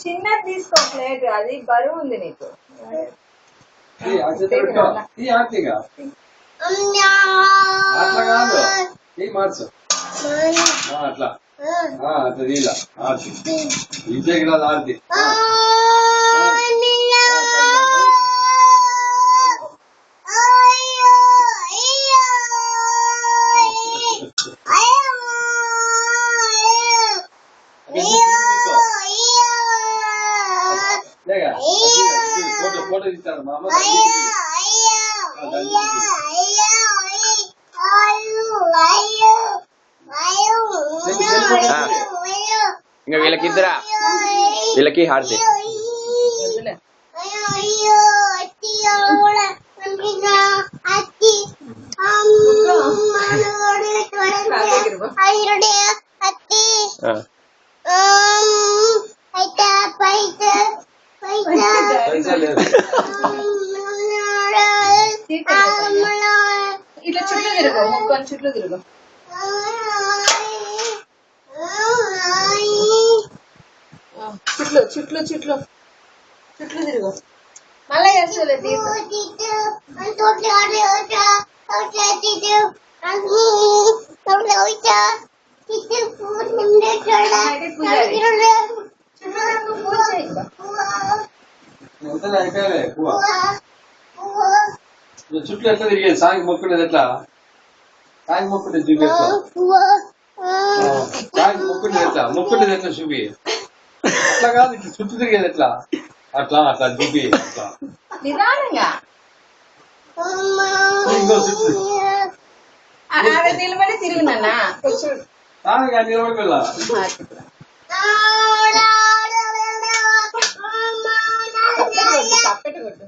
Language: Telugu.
చిన్నది తీసుకో ప్లేట్, అది బరువు ఉంది నీకు. అట్లా కాదు మార్చు అట్లా అట్లా నీళ్ళ ఇంటికి రాదు ఆర్తి. ఫోటో ఇస్తాను మా అమ్మ. ఇంకా వీళ్ళకిద్దరా, వీళ్ళకి హారతి. ఇట్లా చుట్టూ తిరుగు, మొక్కలు చుట్టూ తిరుగు. చుట్లు చుట్లు చుట్లు చుట్లు తిరుగు. మళ్ళీ వేసుకోలేదు. చుట్టూ ఎట్లా తిరిగేది సాగి మొక్కునేది ఎట్లా? సాగి మొక్కునేది చూపి, సాగి మొక్కునేది ఎట్లా? మొక్కునేది ఎట్లా చూపి. అట్లా కాదు, ఇట్లా చుట్టూ తిరిగేది ఎట్లా? అట్లా అట్లా చూపి. అట్లా నిదానంగా నిలబడి తిరుగునా నిలబడి వెళ్ళా. తప్పెట్టు కొట్టు.